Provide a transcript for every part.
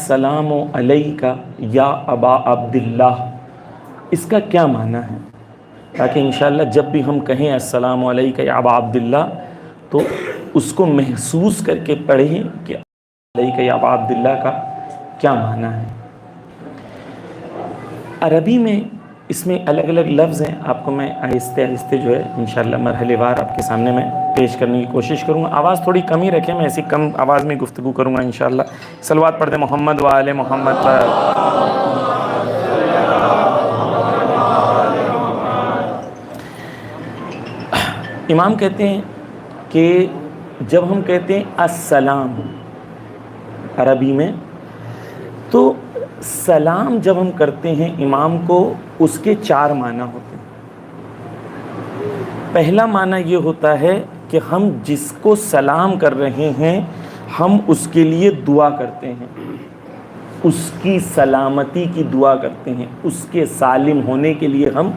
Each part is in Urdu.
السلام علیکہ یا ابا عبداللہ، اس کا کیا معنی ہے، تاکہ انشاءاللہ جب بھی ہم کہیں السلام علیکہ یا ابا عبداللہ تو اس کو محسوس کر کے پڑھیں کہ علیکہ یا ابا عبداللہ کا کیا معنی ہے۔ عربی میں اس میں الگ الگ لفظ ہیں، آپ کو میں آہستہ آہستہ جو ہے انشاءاللہ مرحلے وار آپ کے سامنے میں پیش کرنے کی کوشش کروں گا۔ آواز تھوڑی کم ہی رکھیں، میں ایسی کم آواز میں گفتگو کروں گا انشاءاللہ۔ صلوات پڑھتے محمد و آل محمد پر۔ امام کہتے ہیں کہ جب ہم کہتے ہیں السلام عربی میں، تو سلام جب ہم کرتے ہیں امام کو، اس کے 4 معنی ہوتے ہیں۔ پہلا معنی یہ ہوتا ہے کہ ہم جس کو سلام کر رہے ہیں ہم اس کے لیے دعا کرتے ہیں، اس کی سلامتی کی دعا کرتے ہیں، اس کے سالم ہونے کے لیے ہم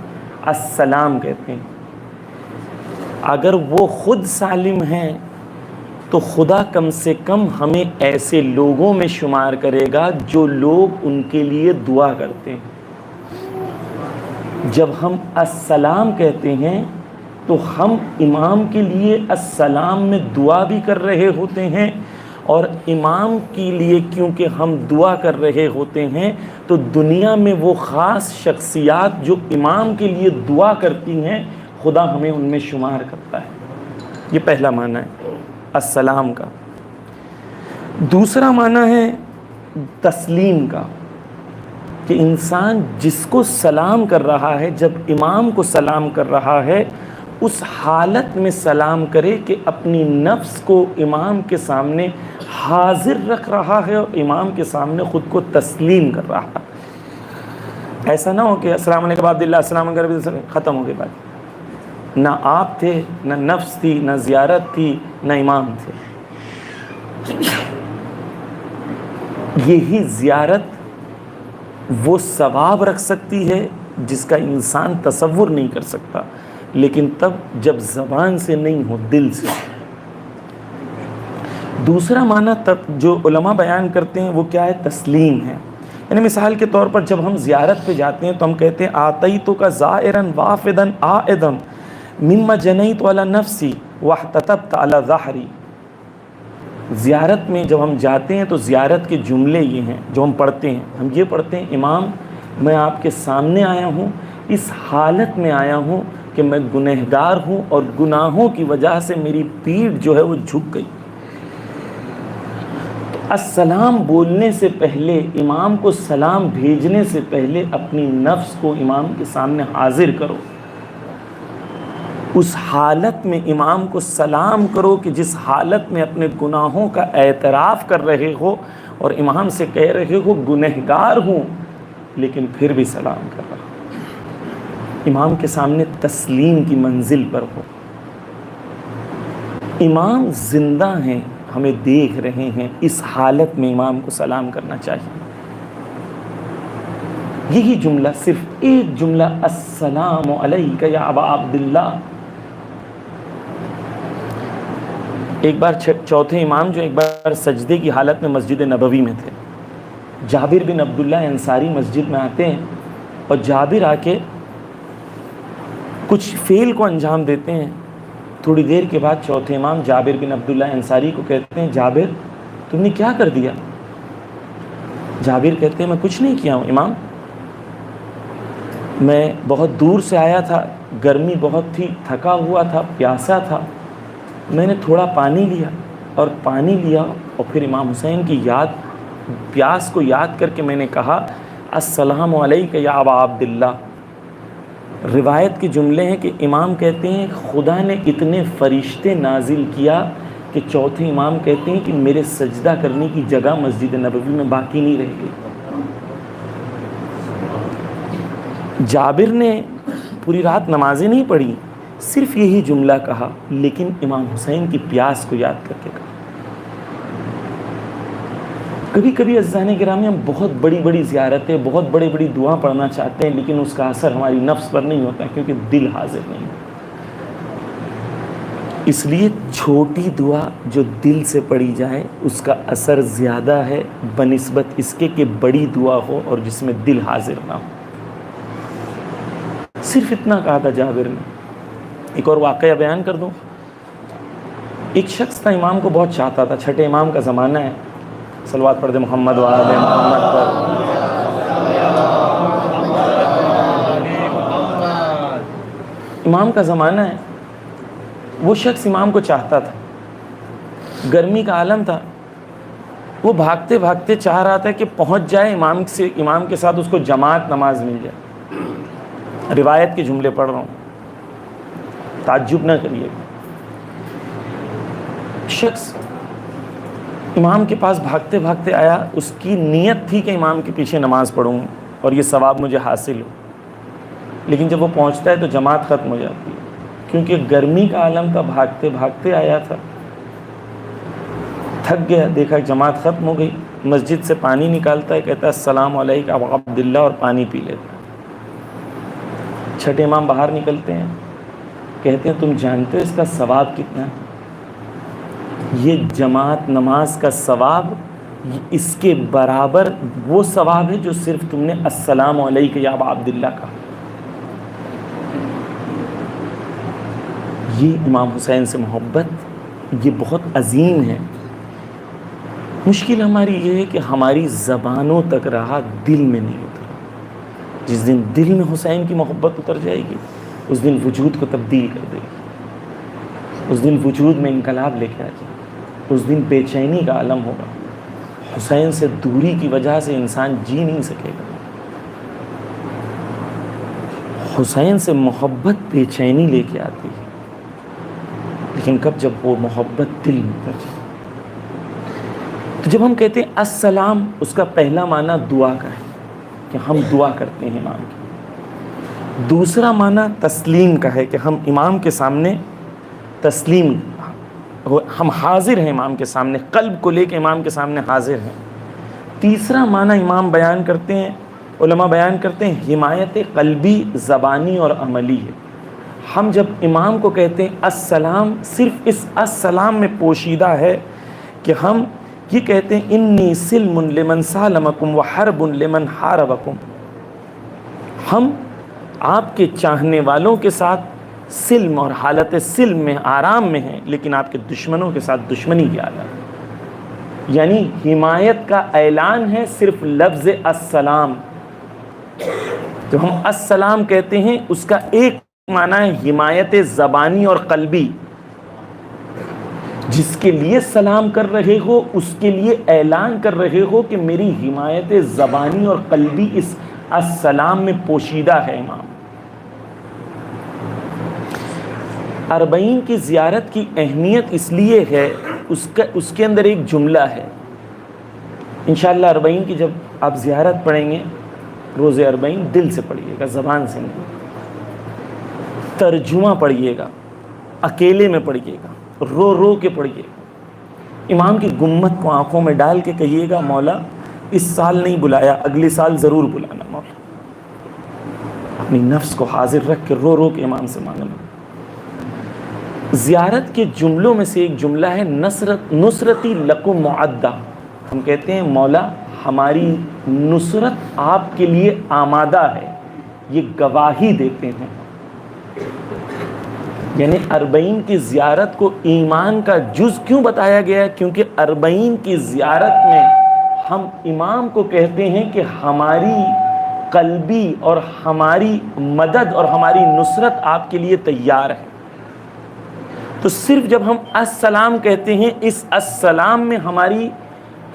السلام کہتے ہیں۔ اگر وہ خود سالم ہیں تو خدا کم سے کم ہمیں ایسے لوگوں میں شمار کرے گا جو لوگ ان کے لیے دعا کرتے ہیں۔ جب ہم السلام کہتے ہیں تو ہم امام کے لیے السلام میں دعا بھی کر رہے ہوتے ہیں، اور امام کے لیے کیونکہ ہم دعا کر رہے ہوتے ہیں تو دنیا میں وہ خاص شخصیات جو امام کے لیے دعا کرتی ہیں خدا ہمیں ان میں شمار کرتا ہے۔ یہ پہلا معنی ہے السلام کا۔ دوسرا معنی ہے تسلیم کا، کہ انسان جس کو سلام کر رہا ہے، جب امام کو سلام کر رہا ہے اس حالت میں سلام کرے کہ اپنی نفس کو امام کے سامنے حاضر رکھ رہا ہے اور امام کے سامنے خود کو تسلیم کر رہا ہے۔ ایسا نہ ہو کہ السلام علیکم عبداللہ، السلام علیکم، ختم ہو گئی بات۔ نہ آپ تھے، نہ نفس تھی، نہ زیارت تھی، نہ امام تھے۔ یہی زیارت وہ ثواب رکھ سکتی ہے جس کا انسان تصور نہیں کر سکتا، لیکن تب جب زبان سے نہیں ہو، دل سے۔ دوسرا معنی تب جو علماء بیان کرتے ہیں وہ کیا ہے؟ تسلیم ہے۔ یعنی مثال کے طور پر جب ہم زیارت پہ جاتے ہیں تو ہم کہتے ہیں آتیتک زائرا وافدا عائدا مما جنیت علی نفسی واحتطبت علی ظہری۔ زیارت میں جب ہم جاتے ہیں تو زیارت کے جملے یہ ہیں جو ہم پڑھتے ہیں، ہم یہ پڑھتے ہیں امام میں آپ کے سامنے آیا ہوں، اس حالت میں آیا ہوں کہ میں گنہگار ہوں اور گناہوں کی وجہ سے میری پیٹھ جو ہے وہ جھک گئی۔ تو السلام بولنے سے پہلے، امام کو سلام بھیجنے سے پہلے اپنی نفس کو امام کے سامنے حاضر کرو، اس حالت میں امام کو سلام کرو کہ جس حالت میں اپنے گناہوں کا اعتراف کر رہے ہو اور امام سے کہہ رہے ہو گنہگار ہوں لیکن پھر بھی سلام کر رہا ہوں۔ امام کے سامنے تسلیم کی منزل پر ہو۔ امام زندہ ہیں، ہمیں دیکھ رہے ہیں، اس حالت میں امام کو سلام کرنا چاہیے۔ یہی جملہ، صرف ایک جملہ، السلام علیکہ یا ابا عبداللہ۔ ایک بار چوتھے امام جو ایک بار سجدے کی حالت میں مسجد نبوی میں تھے، جابر بن عبداللہ انصاری مسجد میں آتے ہیں اور جابر آ کے کچھ فعل کو انجام دیتے ہیں۔ تھوڑی دیر کے بعد چوتھے امام جابر بن عبداللہ انصاری کو کہتے ہیں جابر تم نے کیا کر دیا؟ جابر کہتے ہیں میں کچھ نہیں کیا ہوں امام، میں بہت دور سے آیا تھا، گرمی بہت تھی، تھکا ہوا تھا، پیاسا تھا، میں نے تھوڑا پانی لیا اور پھر امام حسین کی پیاس کو یاد کر کے میں نے کہا السلام علیکہ یا ابا عبداللہ۔ روایت کے جملے ہیں کہ امام کہتے ہیں خدا نے اتنے فرشتے نازل کیا کہ چوتھے امام کہتے ہیں کہ میرے سجدہ کرنے کی جگہ مسجد نبوی میں باقی نہیں رہ گئی۔ جابر نے پوری رات نمازیں نہیں پڑھی، صرف یہی جملہ کہا، لیکن امام حسین کی پیاس کو یاد کر کے کہا۔ کبھی کبھی عزیزان گرامی ہم بہت بڑی بڑی زیارتیں، بہت بڑی بڑی دعا پڑھنا چاہتے ہیں لیکن اس کا اثر ہماری نفس پر نہیں ہوتا کیونکہ دل حاضر نہیں ہے۔ اس لیے چھوٹی دعا جو دل سے پڑھی جائے اس کا اثر زیادہ ہے بنسبت اس کے کہ بڑی دعا ہو اور جس میں دل حاضر نہ ہو. صرف اتنا کہا تھا جابر نے. ایک اور واقعہ بیان کر دوں. ایک شخص تھا امام کو بہت چاہتا تھا. چھٹے امام کا زمانہ ہے. صلوات پڑھ دے محمد و آل محمد پر. امام کا زمانہ ہے. وہ شخص امام کو چاہتا تھا. گرمی کا عالم تھا. وہ بھاگتے بھاگتے چاہ رہا تھا کہ پہنچ جائے امام کے ساتھ اس کو جماعت نماز مل جائے. روایت کے جملے پڑھ رہا ہوں, تعجب نہ کریے. شخص امام کے پاس بھاگتے بھاگتے آیا. اس کی نیت تھی کہ امام کے پیچھے نماز پڑھوں اور یہ ثواب مجھے حاصل ہو. لیکن جب وہ پہنچتا ہے تو جماعت ختم ہو جاتی ہے, کیونکہ گرمی کا عالم تھا. بھاگتے بھاگتے آیا تھا, تھک گیا. دیکھا جماعت ختم ہو گئی. مسجد سے پانی نکالتا ہے, کہتا ہے السلام علیکم ابو عبداللہ, اور پانی پی لیتا ہے. چھٹے امام باہر نکلتے ہیں, کہتے ہیں تم جانتے ہو اس کا ثواب کتنا ہے؟ یہ جماعت نماز کا ثواب اس کے برابر وہ ثواب ہے جو صرف تم نے السلام علیکم یا ابا عبداللہ کہا. یہ امام حسین سے محبت یہ بہت عظیم ہے. مشکل ہماری یہ ہے کہ ہماری زبانوں تک رہا, دل میں نہیں اترا. جس دن دل میں حسین کی محبت اتر جائے گی اس دن وجود کو تبدیل کر دے گی. اس دن وجود میں انقلاب لے کے آ جائے. اس دن بے چینی کا عالم ہوگا. حسین سے دوری کی وجہ سے انسان جی نہیں سکے گا. حسین سے محبت بے چینی لے کے آتی ہے, لیکن کب؟ جب وہ محبت دل میں اتر جائے. تو جب ہم کہتے ہیں السلام, اس کا پہلا معنی دعا کا ہے کہ ہم دعا کرتے ہیں امام کی. دوسرا معنی تسلیم کا ہے کہ ہم امام کے سامنے تسلیم, ہم حاضر ہیں امام کے سامنے, قلب کو لے کے امام کے سامنے حاضر ہیں. تیسرا معنی امام بیان کرتے ہیں, علماء بیان کرتے ہیں, حمایت قلبی, زبانی اور عملی ہے. ہم جب امام کو کہتے ہیں السلام, صرف اس السلام میں پوشیدہ ہے کہ ہم یہ کہتے ہیں انی سلم لمن سالمکم وحرب لمن حاربکم. ہم آپ کے چاہنے والوں کے ساتھ سلم اور حالت سلم میں, آرام میں ہیں, لیکن آپ کے دشمنوں کے ساتھ دشمنی کی حالت. یعنی حمایت کا اعلان ہے صرف لفظ السلام. جو ہم السلام کہتے ہیں اس کا ایک معنی ہے حمایت زبانی اور قلبی. جس کے لیے سلام کر رہے ہو اس کے لیے اعلان کر رہے ہو کہ میری حمایت زبانی اور قلبی اس السلام میں پوشیدہ ہے. امام اربعین کی زیارت کی اہمیت اس لیے ہے, اس کے اندر ایک جملہ ہے. انشاءاللہ اربعین کی جب آپ زیارت پڑھیں گے, روز اربعین دل سے پڑھیے گا, زبان سے نہیں. ترجمہ پڑھیے گا, اکیلے میں پڑھیے گا, رو رو کے پڑھیے گا. امام کی گمت کو آنکھوں میں ڈال کے کہیے گا مولا اس سال نہیں بلایا, اگلے سال ضرور بلانا مولا. اپنی نفس کو حاضر رکھ کے رو رو کے امام سے مانگنا. زیارت کے جملوں میں سے ایک جملہ ہے نصرتی لکم معدہ. ہم کہتے ہیں مولا ہماری نصرت آپ کے لیے آمادہ ہے, یہ گواہی دیتے ہیں. یعنی اربعین کی زیارت کو ایمان کا جز کیوں بتایا گیا ہے؟ کیونکہ اربعین کی زیارت میں ہم امام کو کہتے ہیں کہ ہماری قلبی اور ہماری مدد اور ہماری نصرت آپ کے لیے تیار ہے. تو صرف جب ہم السلام کہتے ہیں, اس السلام میں ہماری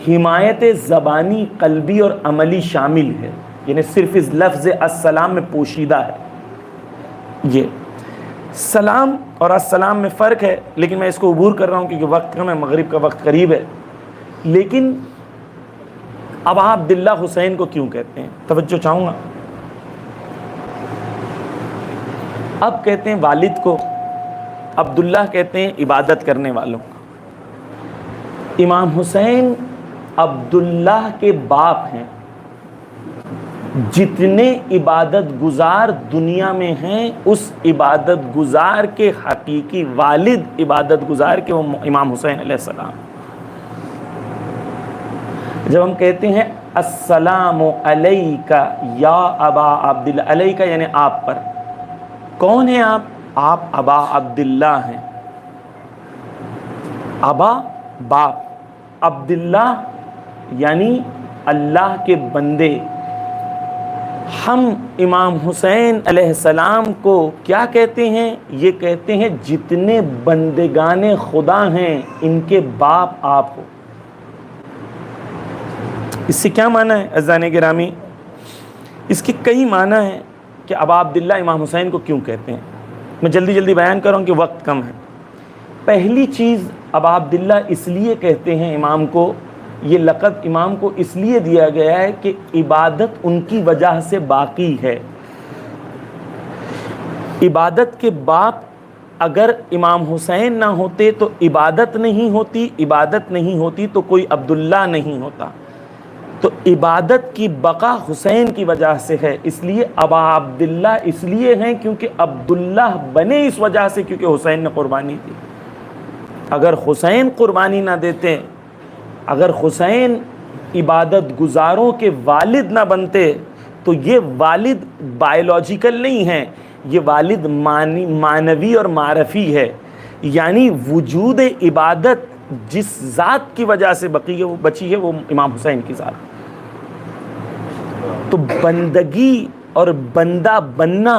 حمایت زبانی, قلبی اور عملی شامل ہے. یعنی صرف اس لفظ السلام میں پوشیدہ ہے. یہ سلام اور السلام میں فرق ہے, لیکن میں اس کو عبور کر رہا ہوں کیونکہ وقت کم ہے, مغرب کا وقت قریب ہے. لیکن اب آپ عبداللہ حسین کو کیوں کہتے ہیں؟ توجہ چاہوں گا. اب کہتے ہیں والد کو, عبداللہ کہتے ہیں عبادت کرنے والوں. امام حسین عبداللہ کے باپ ہیں. جتنے عبادت گزار دنیا میں ہیں اس عبادت گزار کے حقیقی والد عبادت گزار کے وہ امام حسین علیہ السلام. جب ہم کہتے ہیں السلام علیک یا ابا عبداللہ، علیک یعنی آپ پر، کون ہیں آپ ابا عبداللہ ہیں. ابا باپ، عبداللہ یعنی اللہ کے بندے. ہم امام حسین علیہ السلام کو کیا کہتے ہیں؟ یہ کہتے ہیں جتنے بندگان خدا ہیں ان کے باپ آپ ہو. اس سے کیا معنی ہے عزیزان گرامی؟ اس کے کئی معنی ہیں کہ ابا عبداللہ امام حسین کو کیوں کہتے ہیں. میں جلدی بیان کر رہا ہوں کہ وقت کم ہے. پہلی چیز، ابا عبداللہ اس لیے کہتے ہیں امام کو، یہ لقب امام کو اس لیے دیا گیا ہے کہ عبادت ان کی وجہ سے باقی ہے. عبادت کے باپ اگر امام حسین نہ ہوتے تو عبادت نہیں ہوتی، عبادت نہیں ہوتی تو کوئی عبداللہ نہیں ہوتا. تو عبادت کی بقا حسین کی وجہ سے ہے. اس لیے ابا عبداللہ اس لیے ہیں کیونکہ عبداللہ بنے اس وجہ سے کیونکہ حسین نے قربانی دی. اگر حسین قربانی نہ دیتے، اگر حسین عبادت گزاروں کے والد نہ بنتے تو یہ والد بائیولوجیکل نہیں ہے، یہ والد معنوی اور معرفی ہے. یعنی وجود عبادت جس ذات کی وجہ سے بچی ہے وہ امام حسین کی ذات. تو بندگی اور بندہ بننا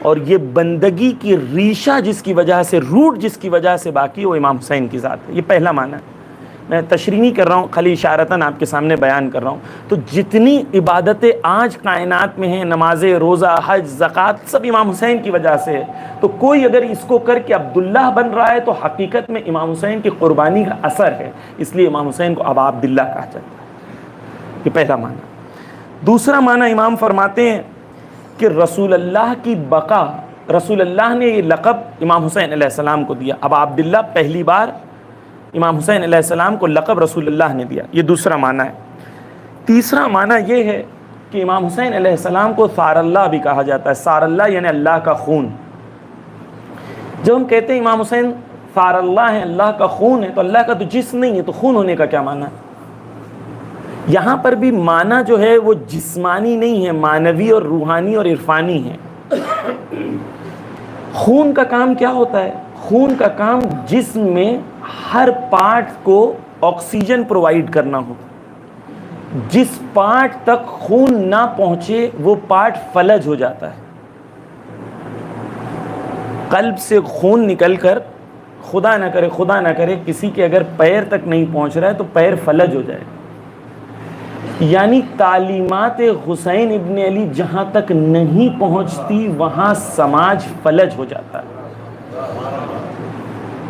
اور یہ بندگی کی ریشہ جس کی وجہ سے، روٹ جس کی وجہ سے باقی ہے وہ امام حسین کی ذات ہے. یہ پہلا معنی ہے. میں تشریح نہیں کر رہا ہوں، خالی اشارتاً آپ کے سامنے بیان کر رہا ہوں. تو جتنی عبادتیں آج کائنات میں ہیں، نماز، روزہ، حج، زکوٰۃ، سب امام حسین کی وجہ سے ہے. تو کوئی اگر اس کو کر کے عبداللہ بن رہا ہے تو حقیقت میں امام حسین کی قربانی کا اثر ہے. اس لیے امام حسین کو ابا عبداللہ کہا جاتا ہے. یہ پہلا معنی. دوسرا معنی امام فرماتے ہیں کہ رسول اللہ کی بقا، رسول اللہ نے یہ لقب امام حسین علیہ السلام کو دیا. ابا عبداللہ پہلی بار امام حسین علیہ السلام کو لقب رسول اللہ نے دیا. یہ دوسرا معنی ہے. تیسرا معنی یہ ہے کہ امام حسین علیہ السلام کو ثار اللہ بھی کہا جاتا ہے. ثار اللہ یعنی اللہ کا خون. جب ہم کہتے ہیں امام حسین ثار اللہ ہے، اللہ کا خون ہے، تو اللہ کا تو جسم نہیں ہے، تو خون ہونے کا کیا معنی ہے؟ یہاں پر بھی معنی جو ہے وہ جسمانی نہیں ہے، معنوی اور روحانی اور عرفانی ہے. خون کا کام کیا ہوتا ہے؟ خون کا کام جسم میں ہر پارٹ کو آکسیجن پرووائیڈ کرنا ہو. جس پارٹ تک خون نہ پہنچے وہ پارٹ فلج ہو جاتا ہے. قلب سے خون نکل کر خدا نہ کرے کسی کے اگر پیر تک نہیں پہنچ رہا ہے تو پیر فلج ہو جائے. یعنی تعلیمات حسین ابن علی جہاں تک نہیں پہنچتی وہاں سماج فلج ہو جاتا ہے.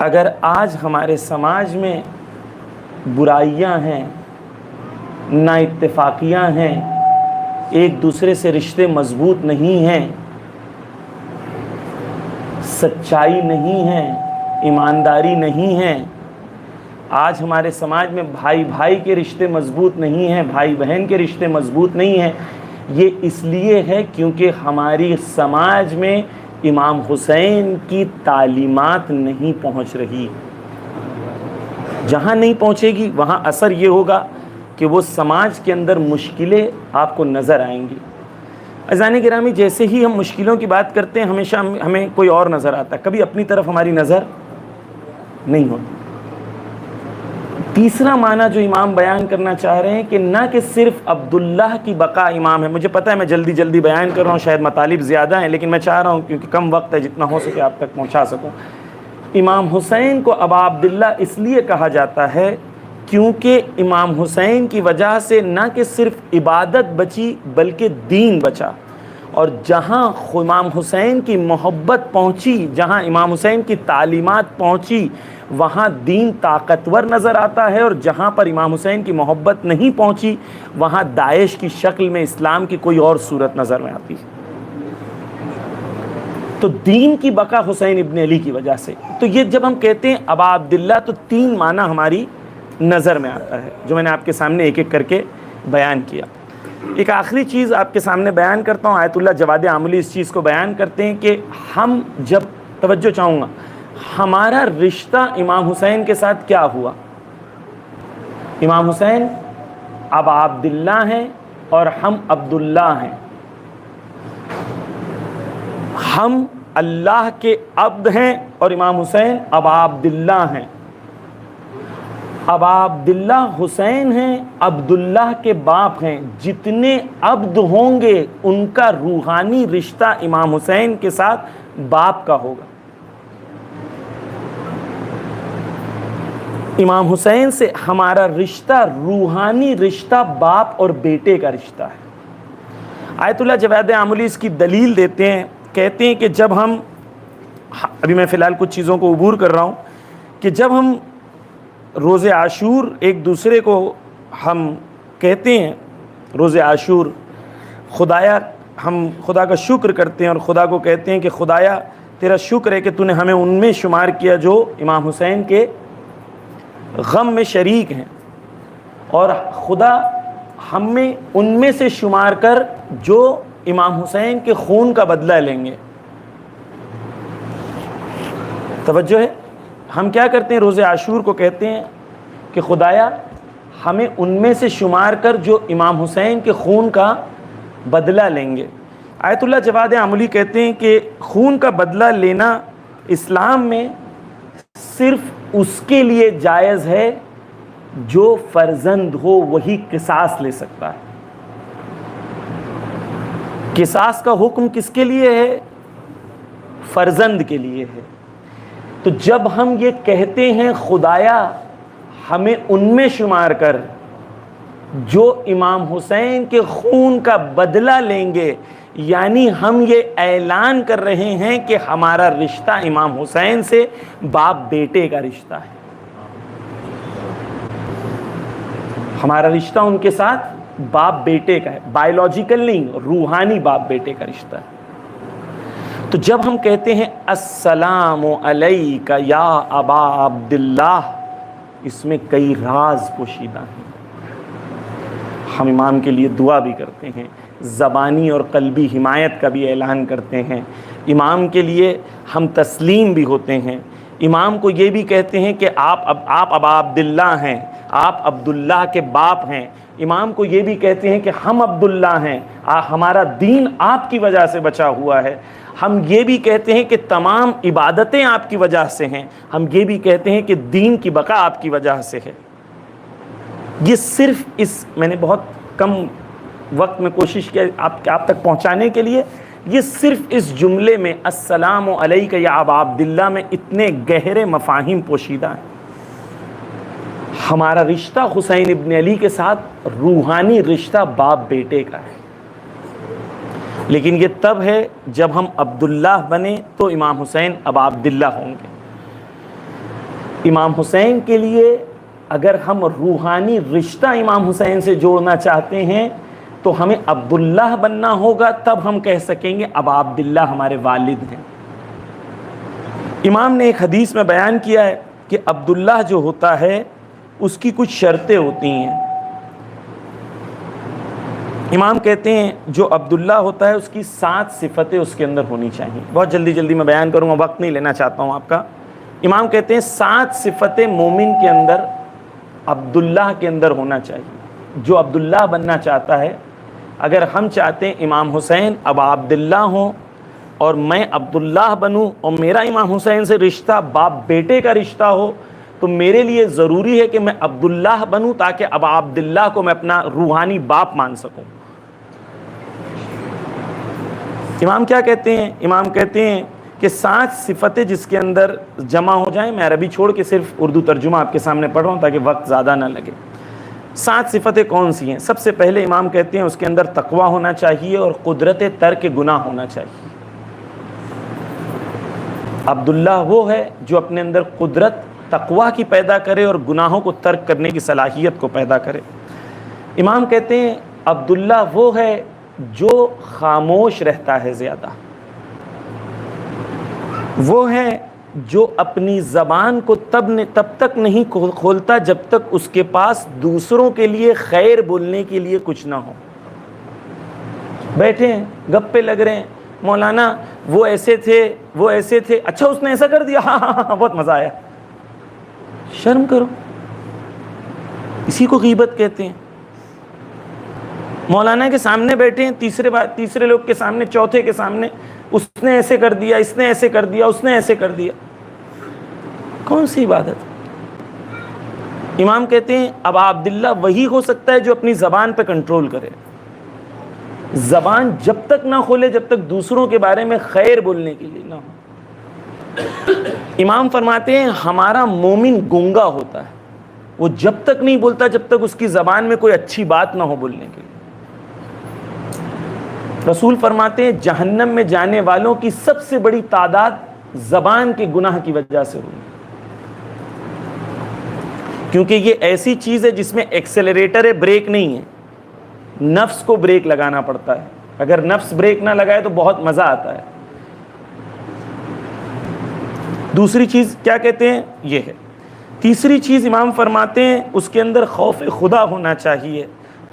اگر آج ہمارے سماج میں برائیاں ہیں، نا اتفاقیاں ہیں، ایک دوسرے سے رشتے مضبوط نہیں ہیں، سچائی نہیں ہے، ایمانداری نہیں ہے، آج ہمارے سماج میں بھائی بھائی کے رشتے مضبوط نہیں ہیں، بھائی بہن کے رشتے مضبوط نہیں ہیں، یہ اس لیے ہے کیونکہ ہماری سماج میں امام حسین کی تعلیمات نہیں پہنچ رہی. جہاں نہیں پہنچے گی وہاں اثر یہ ہوگا کہ وہ سماج کے اندر مشکلیں آپ کو نظر آئیں گی. عزیزان گرامی، جیسے ہی ہم مشکلوں کی بات کرتے ہیں ہمیشہ ہمیں کوئی اور نظر آتا ہے، کبھی اپنی طرف ہماری نظر نہیں ہوتی. تیسرا معنی جو امام بیان کرنا چاہ رہے ہیں کہ نہ کہ صرف عبداللہ کی بقا امام ہے. مجھے پتہ ہے میں جلدی بیان کر رہا ہوں، شاید مطالب زیادہ ہیں، لیکن میں چاہ رہا ہوں کیونکہ کم وقت ہے جتنا ہو سکے آپ تک پہنچا سکوں. امام حسین کو ابا عبداللہ اس لیے کہا جاتا ہے کیونکہ امام حسین کی وجہ سے نہ کہ صرف عبادت بچی بلکہ دین بچا. اور جہاں امام حسین کی محبت پہنچی، جہاں امام حسین کی تعلیمات پہنچی، وہاں دین طاقتور نظر آتا ہے، اور جہاں پر امام حسین کی محبت نہیں پہنچی وہاں داعش کی شکل میں اسلام کی کوئی اور صورت نظر میں آتی ہے. تو دین کی بقا حسین ابن علی کی وجہ سے. تو یہ جب ہم کہتے ہیں ابا عبداللہ تو تین معنی ہماری نظر میں آتا ہے جو میں نے آپ کے سامنے ایک ایک کر کے بیان کیا. ایک آخری چیز آپ کے سامنے بیان کرتا ہوں. آیت اللہ جواد عاملی اس چیز کو بیان کرتے ہیں کہ ہم جب توجہ چاہوں گا ہمارا رشتہ امام حسین کے ساتھ کیا ہوا. امام حسین ابا عبداللہ ہیں اور ہم عبداللہ ہیں. ہم اللہ کے عبد ہیں اور امام حسین ابا عبداللہ ہیں. ابا عبداللہ حسین ہیں, عبداللہ کے باپ ہیں. جتنے عبد ہوں گے ان کا روحانی رشتہ امام حسین کے ساتھ باپ کا ہوگا. امام حسین سے ہمارا رشتہ روحانی رشتہ باپ اور بیٹے کا رشتہ ہے. آیت اللہ جواد عاملی اس کی دلیل دیتے ہیں, کہتے ہیں کہ جب ہم, ابھی میں فی الحال کچھ چیزوں کو عبور کر رہا ہوں, کہ جب ہم روز عاشور ایک دوسرے کو ہم کہتے ہیں روز عاشور, خدایا ہم خدا کا شکر کرتے ہیں اور خدا کو کہتے ہیں کہ خدایا تیرا شکر ہے کہ تو نے ہمیں ان میں شمار کیا جو امام حسین کے غم میں شریک ہیں, اور خدا ہمیں ان میں سے شمار کر جو امام حسین کے خون کا بدلہ لیں گے. توجہ ہے, ہم کیا کرتے ہیں روز عاشور کو کہتے ہیں کہ خدایا ہمیں ان میں سے شمار کر جو امام حسین کے خون کا بدلہ لیں گے. آیت اللہ جواد عاملی کہتے ہیں کہ خون کا بدلہ لینا اسلام میں صرف اس کے لیے جائز ہے جو فرزند ہو, وہی قصاص لے سکتا ہے. قصاص کا حکم کس کے لیے ہے؟ فرزند کے لیے ہے. تو جب ہم یہ کہتے ہیں خدایا ہمیں ان میں شمار کر جو امام حسین کے خون کا بدلہ لیں گے, یعنی ہم یہ اعلان کر رہے ہیں کہ ہمارا رشتہ امام حسین سے باپ بیٹے کا رشتہ ہے. ہمارا رشتہ ان کے ساتھ باپ بیٹے کا ہے, بایولوجیکل نہیں, روحانی باپ بیٹے کا رشتہ ہے. تو جب ہم کہتے ہیں السلام علیک یا ابا عبداللہ, اس میں کئی راز پوشیدہ ہیں. ہم امام کے لیے دعا بھی کرتے ہیں, زبانی اور قلبی حمایت کا بھی اعلان کرتے ہیں, امام کے لیے ہم تسلیم بھی ہوتے ہیں, امام کو یہ بھی کہتے ہیں کہ آپ ابا عبداللہ ہیں, آپ عبداللہ کے باپ ہیں. امام کو یہ بھی کہتے ہیں کہ ہم عبداللہ ہیں, ہمارا دین آپ کی وجہ سے بچا ہوا ہے. ہم یہ بھی کہتے ہیں کہ تمام عبادتیں آپ کی وجہ سے ہیں. ہم یہ بھی کہتے ہیں کہ دین کی بقا آپ کی وجہ سے ہے. یہ صرف میں نے بہت کم وقت میں کوشش کیا آپ تک پہنچانے کے لیے, یہ صرف اس جملے میں السلام علیک یا ابا عبداللہ میں اتنے گہرے مفاہیم پوشیدہ ہیں. ہمارا رشتہ حسین ابن علی کے ساتھ روحانی رشتہ باپ بیٹے کا ہے. لیکن یہ تب ہے جب ہم عبداللہ بنے تو امام حسین ابا عبداللہ ہوں گے. امام حسین کے لیے اگر ہم روحانی رشتہ امام حسین سے جوڑنا چاہتے ہیں تو ہمیں عبداللہ بننا ہوگا, تب ہم کہہ سکیں گے ابا عبداللہ ہمارے والد ہیں. امام نے ایک حدیث میں بیان کیا ہے کہ عبداللہ جو ہوتا ہے اس کی کچھ شرطیں ہوتی ہیں. امام کہتے ہیں جو عبداللہ ہوتا ہے اس کی 7 صفتیں اس کے اندر ہونی چاہیے. بہت جلدی میں بیان کروں گا, وقت نہیں لینا چاہتا ہوں آپ کا. امام کہتے ہیں 7 صفتیں مومن کے اندر عبداللہ کے اندر ہونا چاہیے. جو عبداللہ بننا چاہتا ہے, اگر ہم چاہتے ہیں امام حسین ابا عبداللہ ہوں اور میں عبداللہ بنوں اور میرا امام حسین سے رشتہ باپ بیٹے کا رشتہ ہو, تو میرے لیے ضروری ہے کہ میں عبداللہ بنوں تاکہ ابا عبداللہ کو میں اپنا روحانی باپ مان سکوں. امام کیا کہتے ہیں؟ امام کہتے ہیں کہ 7 صفتیں جس کے اندر جمع ہو جائیں. میں عربی چھوڑ کے صرف اردو ترجمہ آپ کے سامنے پڑھ رہا ہوں تاکہ وقت زیادہ نہ لگے. 7 صفتیں کون سی ہیں؟ سب سے پہلے امام کہتے ہیں اس کے اندر تقویٰ ہونا چاہیے اور قدرت ترک گناہ ہونا چاہیے. عبداللہ وہ ہے جو اپنے اندر قدرت تقویٰ کی پیدا کرے اور گناہوں کو ترک کرنے کی صلاحیت کو پیدا کرے. امام کہتے ہیں عبداللہ وہ ہے جو خاموش رہتا ہے زیادہ, وہ ہے جو اپنی زبان کو تب تک نہیں کھولتا جب تک اس کے پاس دوسروں کے لیے خیر بولنے کے لیے کچھ نہ ہو. بیٹھے ہیں گپے لگ رہے ہیں، مولانا وہ ایسے تھے وہ ایسے تھے، اچھا اس نے ایسا کر دیا، ہاں ہاں ہاں بہت مزہ آیا. شرم کرو، اسی کو غیبت کہتے ہیں. مولانا کے سامنے بیٹھے ہیں، تیسرے لوگ کے سامنے، چوتھے کے سامنے، اس نے ایسے کر دیا، اس نے ایسے کر دیا، اس نے ایسے کر دیا. کون سی عبادت؟ امام کہتے ہیں ابا عبداللہ وہی ہو سکتا ہے جو اپنی زبان پہ کنٹرول کرے. زبان جب تک نہ کھولے جب تک دوسروں کے بارے میں خیر بولنے کے لیے نہ ہو. امام فرماتے ہیں ہمارا مومن گونگا ہوتا ہے، وہ جب تک نہیں بولتا جب تک اس کی زبان میں کوئی اچھی بات نہ ہو بولنے کے لیے. رسول فرماتے ہیں جہنم میں جانے والوں کی سب سے بڑی تعداد زبان کے گناہ کی وجہ سے ہوئی، کیونکہ یہ ایسی چیز ہے جس میں ایکسیلریٹر ہے، بریک نہیں ہے. نفس کو بریک لگانا پڑتا ہے، اگر نفس بریک نہ لگائے تو بہت مزہ آتا ہے. دوسری چیز کیا کہتے ہیں یہ ہے. تیسری چیز امام فرماتے ہیں اس کے اندر خوف خدا ہونا چاہیے،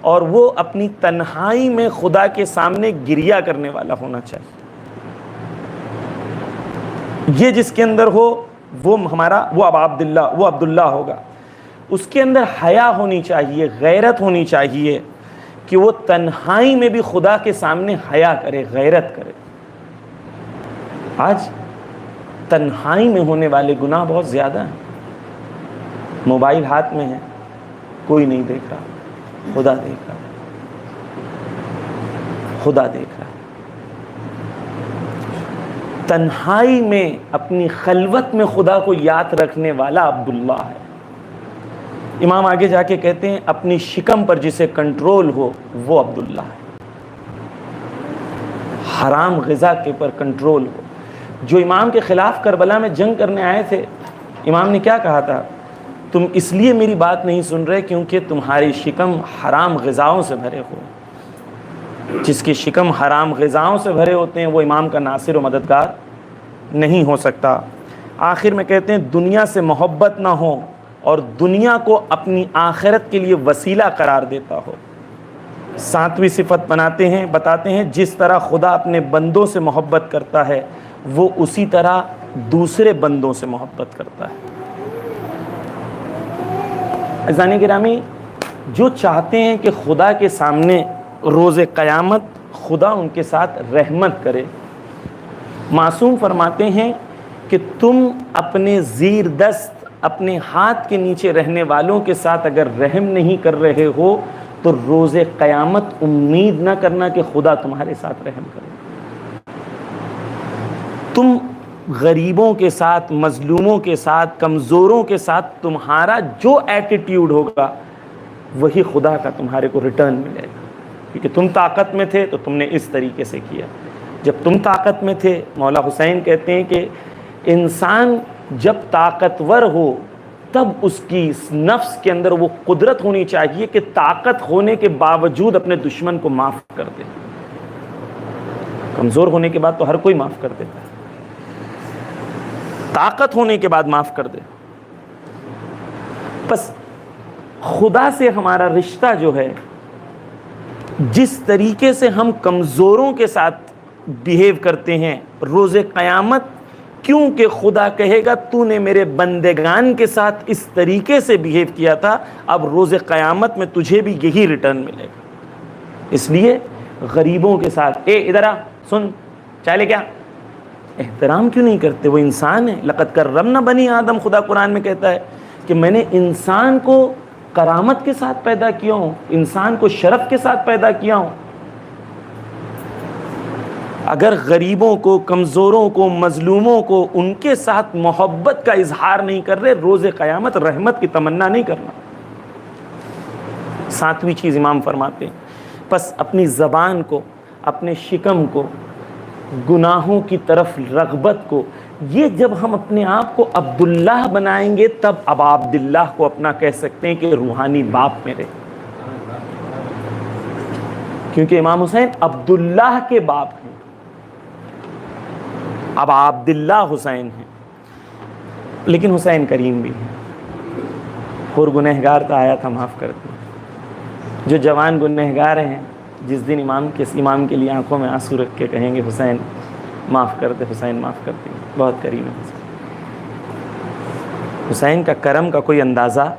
اور وہ اپنی تنہائی میں خدا کے سامنے گریہ کرنے والا ہونا چاہیے. یہ جس کے اندر ہو وہ ابا عبداللہ، وہ عبداللہ ہوگا. اس کے اندر حیا ہونی چاہیے، غیرت ہونی چاہیے کہ وہ تنہائی میں بھی خدا کے سامنے حیا کرے، غیرت کرے. آج تنہائی میں ہونے والے گناہ بہت زیادہ ہیں. موبائل ہاتھ میں ہے، کوئی نہیں دیکھ رہا، خدا دیکھ رہا، خدا دیکھ رہا. تنہائی میں اپنی خلوت میں خدا کو یاد رکھنے والا عبداللہ ہے. امام آگے جا کے کہتے ہیں اپنی شکم پر جسے کنٹرول ہو وہ عبداللہ ہے. حرام غذا کے پر کنٹرول ہو. جو امام کے خلاف کربلا میں جنگ کرنے آئے تھے، امام نے کیا کہا تھا؟ تم اس لیے میری بات نہیں سن رہے کیونکہ تمہاری شکم حرام غذاؤں سے بھرے ہو. جس کی شکم حرام غذاؤں سے بھرے ہوتے ہیں وہ امام کا ناصر و مددگار نہیں ہو سکتا. آخر میں کہتے ہیں دنیا سے محبت نہ ہو اور دنیا کو اپنی آخرت کے لیے وسیلہ قرار دیتا ہو. ساتویں صفت بتاتے ہیں جس طرح خدا اپنے بندوں سے محبت کرتا ہے وہ اسی طرح دوسرے بندوں سے محبت کرتا ہے. عزیزان گرامی، جو چاہتے ہیں کہ خدا کے سامنے روز قیامت خدا ان کے ساتھ رحمت کرے، معصوم فرماتے ہیں کہ تم اپنے زیر دست اپنے ہاتھ کے نیچے رہنے والوں کے ساتھ اگر رحم نہیں کر رہے ہو تو روز قیامت امید نہ کرنا کہ خدا تمہارے ساتھ رحم کرے. تم غریبوں کے ساتھ، مظلوموں کے ساتھ، کمزوروں کے ساتھ تمہارا جو ایٹیٹیوڈ ہوگا وہی خدا کا تمہارے کو ریٹرن ملے گا. کیونکہ تم طاقت میں تھے تو تم نے اس طریقے سے کیا. جب تم طاقت میں تھے، مولا حسین کہتے ہیں کہ انسان جب طاقتور ہو تب اس کی نفس کے اندر وہ قدرت ہونی چاہیے کہ طاقت ہونے کے باوجود اپنے دشمن کو معاف کر دے. کمزور ہونے کے بعد تو ہر کوئی معاف کر دیتا ہے، طاقت ہونے کے بعد معاف کر دے. بس خدا سے ہمارا رشتہ جو ہے، جس طریقے سے ہم کمزوروں کے ساتھ بیہیو کرتے ہیں روز قیامت، کیونکہ خدا کہے گا تو نے میرے بندگان کے ساتھ اس طریقے سے بیہیو کیا تھا، اب روز قیامت میں تجھے بھی یہی ریٹرن ملے گا. اس لیے غریبوں کے ساتھ ادھر آ، سن چائے لے کیا، احترام کیوں نہیں کرتے؟ وہ انسان ہے. لقد کرمنا بنی آدم، خدا قرآن میں کہتا ہے کہ میں نے انسان کو کرامت کے ساتھ پیدا کیا ہوں، انسان کو شرف کے ساتھ پیدا کیا ہوں. اگر غریبوں کو، کمزوروں کو، مظلوموں کو ان کے ساتھ محبت کا اظہار نہیں کر رہے، روز قیامت رحمت کی تمنا نہیں کرنا. ساتویں چیز امام فرماتے ہیں پس اپنی زبان کو، اپنے شکم کو، گناہوں کی طرف رغبت کو، یہ جب ہم اپنے آپ کو عبداللہ بنائیں گے تب ابا عبداللہ کو اپنا کہہ سکتے ہیں کہ روحانی باپ میرے. کیونکہ امام حسین عبداللہ کے باپ ہیں، ابا عبداللہ حسین ہیں، لیکن حسین کریم بھی ہیں. اور گنہگار کا آیا تھا معاف کر دیں. جو جوان گنہگار ہیں جس دن امام کے لیے آنکھوں میں آنسو رکھ کے کہیں گے حسین معاف کر دے، حسین معاف کر دے، بہت کریم ہے حسین کا کرم کا کوئی اندازہ